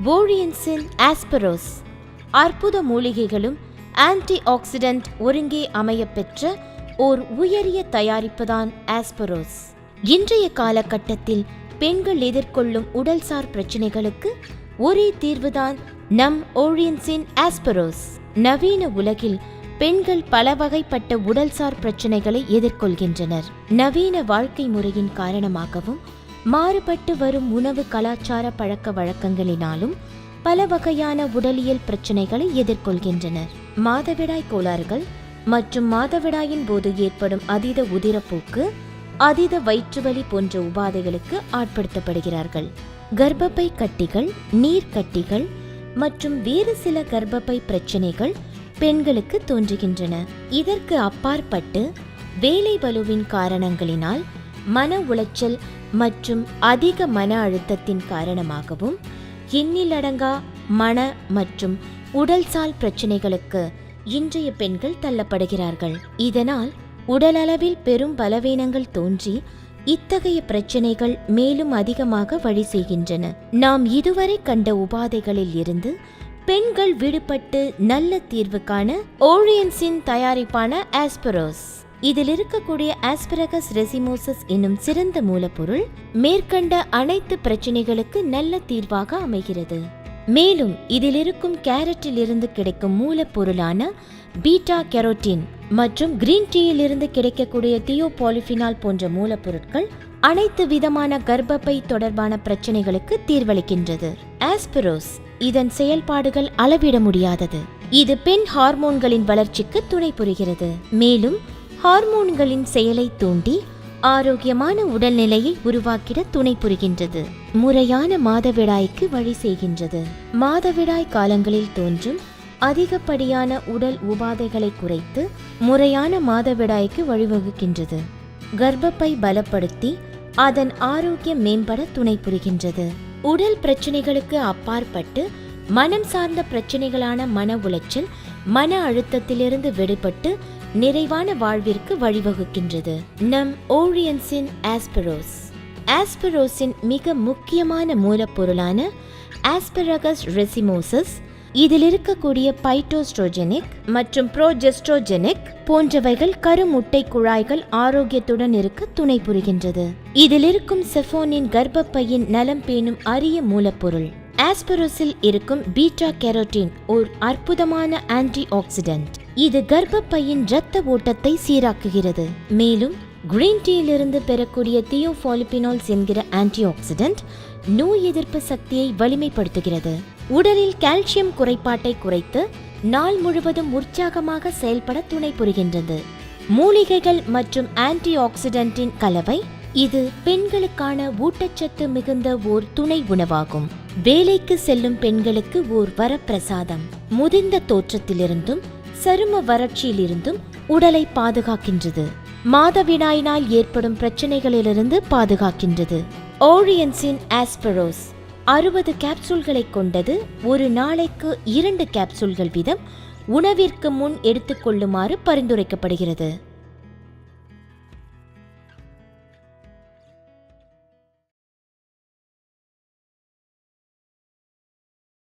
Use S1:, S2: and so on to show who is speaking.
S1: வோழியன்சின் ஆஸ்பரோஸ் அற்புத மூலிகைகளும் anti accident ஒருங்கே அமையப்பெற்ற ஓர் உயரிய தயாரிப்புதான் ஆஸ்பரோஸ். இன்றைய காலகட்டத்தில் பெண்கள் எதிர்கொள்ளும் உடல்சார் பிரச்சினைகளுக்கு ஒரே தீர்வுதான் நம் வோழியன்சின் ஆஸ்பரோஸ். நவீன உலகில் பெண்கள் பல வகைப்பட்ட உடல்சார் பிரச்சினைகளை எதிர்கொள்கின்றனர். நவீன வாழ்க்கை முறையின் காரணமாகவும் மாறுபட்டு வரும் உணவு கலாச்சார பழக்க வழக்கங்களினாலும் பல வகையான உடலியல் பிரச்சினைகளை எதிர்கொள்கின்றனர். மாதவிடாய் கோளாறுகள் மற்றும் மாதவிடாயின் போது ஏற்படும் அதீத உதிரப்போக்கு, அதீத வயிற்றுவலி போன்ற உபாதைகளுக்கு ஆட்படுத்தப்படுகிறார்கள். கர்ப்பப்பை கட்டிகள், நீர்க்கட்டிகள் மற்றும் வேறு சில கர்ப்பப்பை பிரச்சினைகள் பெண்களுக்கு தோன்றுகின்றன. இதற்கு அப்பாற்பட்டு வேலை பளுவின் காரணங்களினால் மன உளைச்சல் மற்றும் அதிக மன அழுத்தத்தின் காரணமாகவும் எண்ணிலடங்கா மன மற்றும் உடல்சால் பிரச்சினைகளுக்கு இன்றைய பெண்கள் தள்ளப்படுகிறார்கள். இதனால் உடலளவில் பெரும் பலவீனங்கள் தோன்றி இத்தகைய பிரச்சினைகள் மேலும் அதிகமாக வழி செய்கின்றன. நாம் இதுவரை கண்ட உபாதைகளில் இருந்து பெண்கள் விடுபட்டு நல்ல தீர்வு காண வோழியன்சின் தயாரிப்பான ஆஸ்பரோஸ். இதில் இருக்கக்கூடிய ஆஸ்பரகஸ் ரெசிமோசஸ் என்னும் சிறந்த மூலப்பொருள் மேற்கண்ட அனைத்து பிரச்சனைகளுக்கு நல்ல தீர்வாக அமைகிறது. மேலும் இதில் இருக்கும் கேரட்டில் இருந்து கிடைக்கும் மூலப்பொருளான பீட்டா கெரோட்டின் மற்றும் கிரீன் டீயில் இருந்து கிடைக்கக்கூடிய தியோபாலிஃபினால் போன்ற மூலப்பொருட்கள் அனைத்து விதமான கர்ப்பப்பை தொடர்பான பிரச்சனைகளுக்கு தீர்வளிக்கின்றது. ஆஸ்பரோஸ் இதன் செயல்பாடுகள் அளவிட முடியாதது. இது பெண் ஹார்மோன்களின் வளர்ச்சிக்கு துணை புரிகிறது. மேலும் ஹார்மோன்களின் செயலை தூண்டி ஆரோக்கியமான உடல்நிலையை உருவாக்கிட துணை புரிகின்றது. முறையான மாதவிடாய்க்கு வழி செய்கின்றது. மாதவிடாய் காலங்களில் தோன்றும் அதிகப்படியான உடல் உபாதைகளை குறைத்து முறையான மாதவிடாய்க்கு வழிவகுக்கின்றது. கர்ப்பப்பை பலப்படுத்தி அதன் ஆரோக்கியம் மேம்பட துணை புரிகின்றது. உடல் பிரச்சனைகளுக்கு அப்பாற்பட்டு மனம் சார்ந்த பிரச்சனைகளான மன உளைச்சல், மன அழுத்தத்திலிருந்து விடுபட்டு நிறைவான வாழ்விற்கு வழிவகுக்கின்றது. நம் வோழியன்சின் ஆஸ்பரோஸ். ஆஸ்பரோஸின் மிக முக்கியமான மூலப்பொருளான ஆஸ்பரகஸ் ரெசிமோசஸ் இதில் இருக்கக்கூடிய பைட்டோஸ்ட்ரோஜெனிக் மற்றும் புரோஜெஸ்ட்ரோஜெனிக் போன்றவைகள் கருமுட்டை குழாய்கள் ஆரோக்கியத்துடன் இருக்க துணை புரிகின்றது. இதில் இருக்கும் செஃபோனின் கர்ப்பப்பையின் நலம் பேணும் அரிய மூலப்பொருள். ஆஸ்பரோஸில் இருக்கும் பீட்டா கெரோட்டின் ஓர் அற்புதமான ஆன்டி ஆக்சிடென்ட். இது கர்ப்பப்பையின் இரத்த ஓட்டத்தை சீராக்குகிறது. மேலும் கிரீன் டீயிலிருந்து பெறக்கூடிய தியோபாலிபினால்ஸ் என்கிற ஆன்டி ஆக்சிடென்ட் நோய் எதிர்ப்பு சக்தியை வலிமைப்படுத்துகிறது. உடலில் கால்சியம் குறைபாட்டை குறைத்து நாள் முழுவதும் உற்சாகமாக செயல்பட துணை புரிகின்றது. மூலிகைகள் மற்றும் ஆன்டி ஆக்சிடென்டின் கலவை. இது பெண்களுக்கான ஊட்டச்சத்து மிகுந்த ஓர் துணை உணவாகும். வேலைக்கு செல்லும் பெண்களுக்கு ஓர் வரப்பிரசாதம். முதிர்ந்த தோற்றத்திலிருந்தும் சரும வறட்சியிலிருந்தும் உடலை பாதுகாக்கின்றது. மாதவிடாயினால் ஏற்படும் பிரச்சனைகளிலிருந்து பாதுகாக்கின்றது. வோழியன்சின் ஆஸ்பரோஸ் 60 கேப்சூல்களை கொண்டது. ஒரு நாளைக்கு 2 கேப்சூல்கள் வீதம் உணவிற்கு முன் எடுத்துக்கொள்ளுமாறு பரிந்துரைக்கப்படுகிறது.